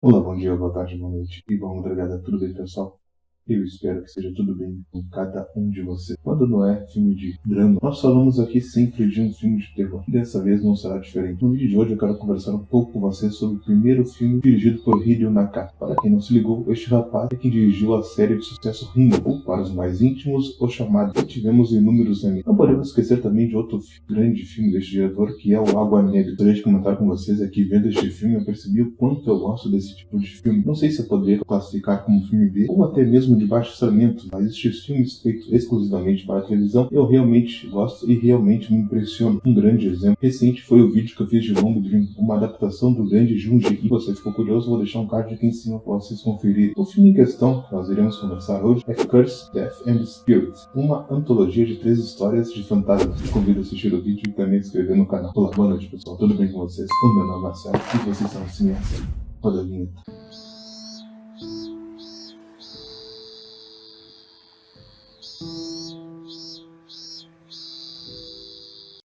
Olá, bom dia, boa tarde, boa noite e boa madrugada, tudo bem, pessoal? Eu espero que seja tudo bem com cada um de vocês. Quando não é filme de drama, nós falamos aqui sempre de um filme de terror. E dessa vez não será diferente. No vídeo de hoje eu quero conversar um pouco com vocês sobre o primeiro filme dirigido por Hideo Nakata. Para quem não se ligou, este rapaz é quem dirigiu a série de sucesso Ringo, ou para os mais íntimos, O Chamado, que tivemos inúmeros animes. Não podemos esquecer também de outro grande filme deste diretor, que é o Água Negra. Gostaria de comentar com vocês é que vendo este filme eu percebi o quanto eu gosto desse tipo de filme. Não sei se eu poderia classificar como filme B, ou até mesmo de baixo orçamento, mas estes filmes feitos exclusivamente para a televisão eu realmente gosto e realmente me impressiono. Um grande exemplo recente foi o vídeo que eu fiz de Long Dream, uma adaptação do grande Junji. E se você ficou curioso, vou deixar um card aqui em cima para vocês conferirem. O filme em questão que nós iremos conversar hoje é Curse, Death and Spirit, uma antologia de 3 histórias de fantasmas. Eu convido a assistir o vídeo e também se inscrever no canal. Olá, boa noite, pessoal, tudo bem com vocês? O meu nome é Marcelo e vocês são cineastas. Roda a vinheta.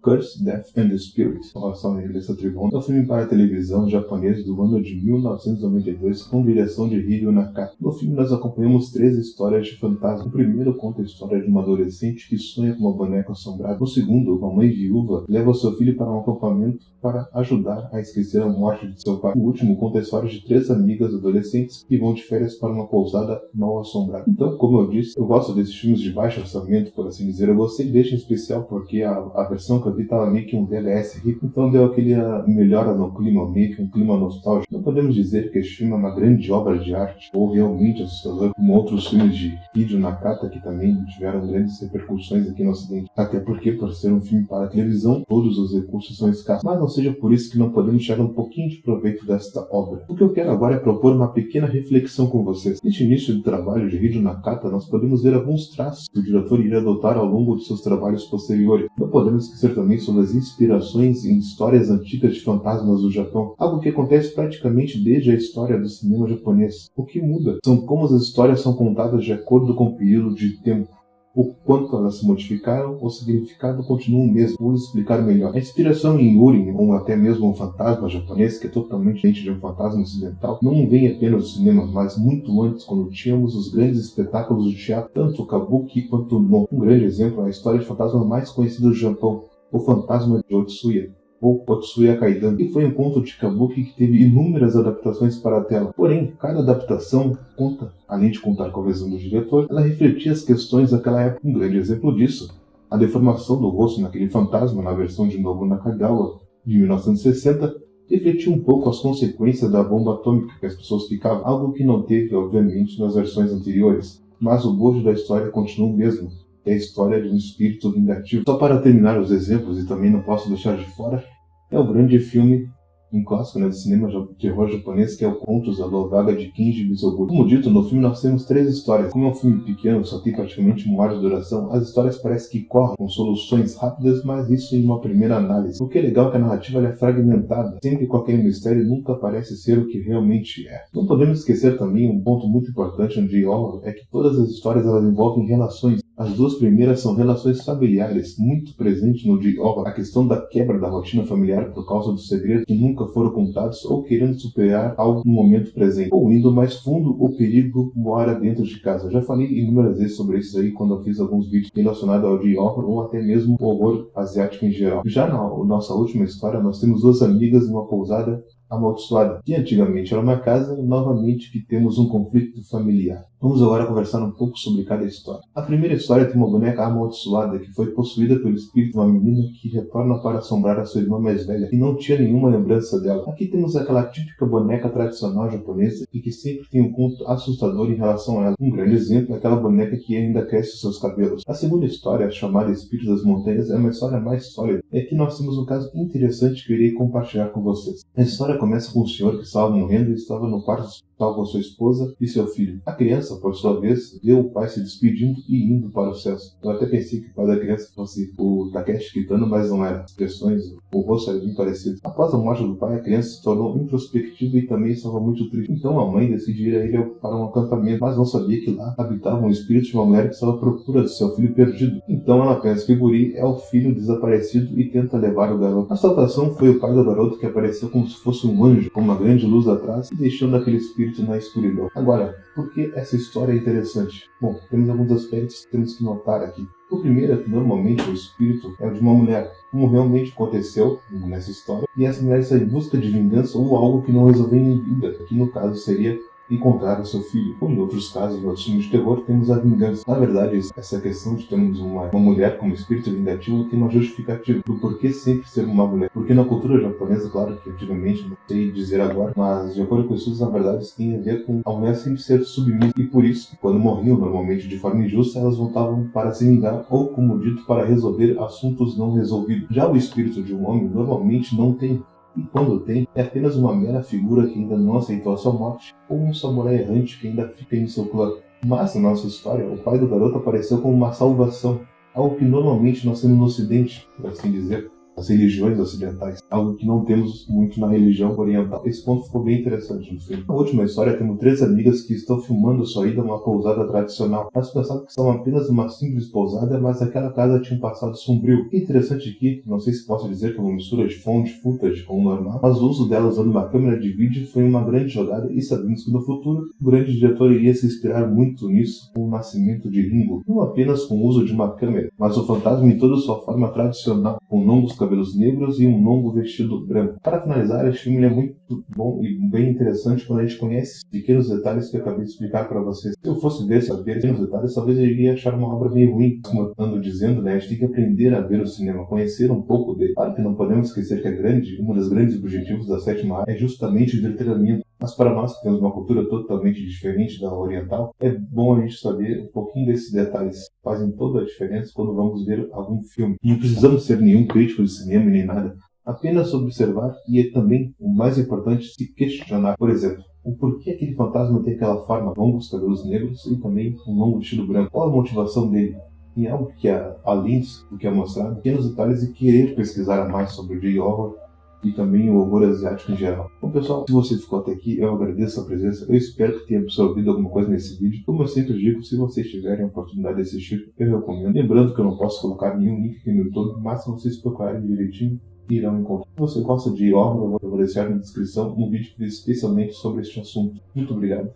Curse, Death and Spirit, Oração em Inglês Tribuna, é um filme para televisão japonês do ano de 1992 com direção de Hideo Nakata. No filme nós acompanhamos 3 histórias de fantasma. O primeiro conta a história de uma adolescente que sonha com uma boneca assombrada. O segundo, uma mãe viúva, leva seu filho para um acampamento para ajudar a esquecer a morte de seu pai. O último conta a história de 3 amigas adolescentes que vão de férias para uma pousada mal assombrada. Então, como eu disse, eu gosto desses filmes de baixo orçamento, por assim dizer. Eu gostei deste em especial porque a versão que eu vi estava meio que um VHS rico, então deu aquele melhora no clima, meio que um clima nostálgico. Não podemos dizer que este filme é uma grande obra de arte ou realmente assustador, como outros filmes de Hideo Nakata que também tiveram grandes repercussões aqui no ocidente. Até porque, por ser um filme para televisão, todos os recursos são escassos. Mas não seja por isso que não podemos tirar um pouquinho de proveito desta obra. O que eu quero agora é propor uma pequena reflexão com vocês. Neste início do trabalho de Hideo Nakata, nós podemos ver alguns traços que o diretor iria adotar ao longo de seus trabalhos posteriores. Não podemos esquecer também sobre as inspirações em histórias antigas de fantasmas do Japão, algo que acontece praticamente desde a história do cinema japonês. O que muda são como as histórias são contadas de acordo com o período de tempo. O quanto elas se modificaram, o significado continua o mesmo. Vou explicar melhor. A inspiração em Yuri, ou até mesmo um fantasma japonês, que é totalmente diferente de um fantasma ocidental, não vem apenas do cinema, mas muito antes, quando tínhamos os grandes espetáculos de teatro, tanto o Kabuki quanto o No. Um grande exemplo é a história de fantasma mais conhecida do Japão, o fantasma de Otsuya, ou Otsuya Kaidan, que foi um conto de Kabuki que teve inúmeras adaptações para a tela. Porém, cada adaptação conta, além de contar com a visão do diretor, ela refletia as questões daquela época. Um grande exemplo disso, a deformação do rosto naquele fantasma na versão de Nobu Nakagawa, de 1960, refletiu um pouco as consequências da bomba atômica que as pessoas ficavam, algo que não teve, obviamente, nas versões anteriores. Mas o bojo da história continua o mesmo. É a história de um espírito vingativo. Só para terminar os exemplos, e também não posso deixar de fora, é o grande filme, um clássico de cinema de terror japonês, que é o Contos da Lua Vaga de Kenji Mizoguchi. Como dito, no filme nós temos 3 histórias. Como é um filme pequeno, só tem praticamente 1 hora de duração, as histórias parecem que correm com soluções rápidas, mas isso em uma primeira análise. O que é legal é que a narrativa é fragmentada, sempre com aquele mistério nunca parece ser o que realmente é. Não podemos esquecer também um ponto muito importante no J-Horror, é que todas as histórias elas envolvem relações. As 2 primeiras são relações familiares, muito presentes no J-Horror, a questão da quebra da rotina familiar por causa dos segredos que nunca foram contados ou querendo superar algo no momento presente, ou indo mais fundo, o perigo mora dentro de casa. Já falei inúmeras vezes sobre isso aí quando eu fiz alguns vídeos relacionados ao J-Horror ou até mesmo o horror asiático em geral. Já na nossa última história, nós temos 2 amigas em uma pousada amaldiçoada, que antigamente era uma casa, novamente que temos um conflito familiar. Vamos agora conversar um pouco sobre cada história. A primeira história tem uma boneca amaldiçoada que foi possuída pelo espírito de uma menina que retorna para assombrar a sua irmã mais velha e não tinha nenhuma lembrança dela. Aqui temos aquela típica boneca tradicional japonesa e que sempre tem um conto assustador em relação a ela. Um grande exemplo é aquela boneca que ainda cresce os seus cabelos. A segunda história, chamada Espírito das Montanhas, é uma história mais sólida. É que nós temos um caso interessante que eu irei compartilhar com vocês. A história começa com um senhor que estava morrendo e estava no quarto salva sua esposa e seu filho. A criança, por sua vez, vê o pai se despedindo e indo para os céus. Eu até pensei que o pai da criança fosse o Takeshi Kitano, mas não era. As expressões, o rosto era bem parecido. Após a morte do pai, a criança se tornou introspectiva e também estava muito triste. Então a mãe decide ir a ele para um acampamento, mas não sabia que lá habitava um espírito de uma mulher que estava à procura de seu filho perdido. Então ela pensa que o guri é o filho desaparecido e tenta levar o garoto. A salvação foi o pai do garoto, que apareceu como se fosse um anjo, com uma grande luz atrás, e deixando aquele espírito na escuridão. Agora, por que essa história é interessante? Bom, temos alguns aspectos que temos que notar aqui. O primeiro é que normalmente o espírito é o de uma mulher, como realmente aconteceu nessa história, e essa mulher está em busca de vingança ou algo que não resolveu em vida, que no caso seria encontrar o seu filho. Ou em outros casos, no filme de terror, temos a vingança. Na verdade, essa questão de termos uma mulher como espírito vingativo tem uma justificativa do porquê sempre ser uma mulher. Porque na cultura japonesa, claro que antigamente, não sei dizer agora, mas de acordo com estudos, na verdade, isso tem a ver com a mulher sempre ser submissa. E por isso, quando morriam normalmente de forma injusta, elas voltavam para se vingar ou, como dito, para resolver assuntos não resolvidos. Já o espírito de um homem normalmente não tem. E quando tem, é apenas uma mera figura que ainda não aceitou a sua morte, ou um samurai errante que ainda fica em seu clã. Mas, na nossa história, o pai do garoto apareceu como uma salvação, algo que normalmente nós temos no ocidente, por assim dizer, as religiões ocidentais, algo que não temos muito na religião oriental. Esse ponto ficou bem interessante no filme. Na última história, temos 3 amigas que estão filmando sua ida a uma pousada tradicional. Elas pensavam que estavam apenas uma simples pousada, mas aquela casa tinha um passado sombrio. E interessante aqui, não sei se posso dizer que é uma mistura de fonte footage com o normal, mas o uso dela usando uma câmera de vídeo foi uma grande jogada, e sabemos que no futuro o grande diretor iria se inspirar muito nisso com o nascimento de Ringo, não apenas com o uso de uma câmera, mas o fantasma em toda sua forma tradicional, com longos cabelos negros e um longo vestido branco. Para finalizar, este filme é muito bom e bem interessante quando a gente conhece os pequenos detalhes que eu acabei de explicar para vocês. Se eu fosse ver, saber pequenos detalhes, talvez eu iria achar uma obra meio ruim. Como eu ando dizendo, né, a gente tem que aprender a ver o cinema, conhecer um pouco dele. Claro que não podemos esquecer que um dos grandes objetivos da 7ª arte é justamente o entretenimento. Mas para nós, que temos uma cultura totalmente diferente da oriental, é bom a gente saber um pouquinho desses detalhes. Fazem toda a diferença quando vamos ver algum filme. E não precisamos ser nenhum crítico de cinema nem nada. Apenas observar e também, o mais importante, se questionar. Por exemplo, o porquê aquele fantasma tem aquela forma, longos cabelos negros e também um longo vestido branco. Qual a motivação dele? E algo que é além do que é mostrado, pequenos detalhes e querer pesquisar mais sobre o J-Horror e também o horror asiático em geral. Bom, pessoal, se você ficou até aqui, eu agradeço a presença. Eu espero que tenha absorvido alguma coisa nesse vídeo. Como eu sempre digo, se vocês tiverem a oportunidade de assistir, eu recomendo. Lembrando que eu não posso colocar nenhum link aqui no YouTube, mas se vocês procurarem direitinho, irão encontrar. Se você gosta de horror, eu vou deixar na descrição um vídeo especialmente sobre este assunto. Muito obrigado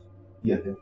e até.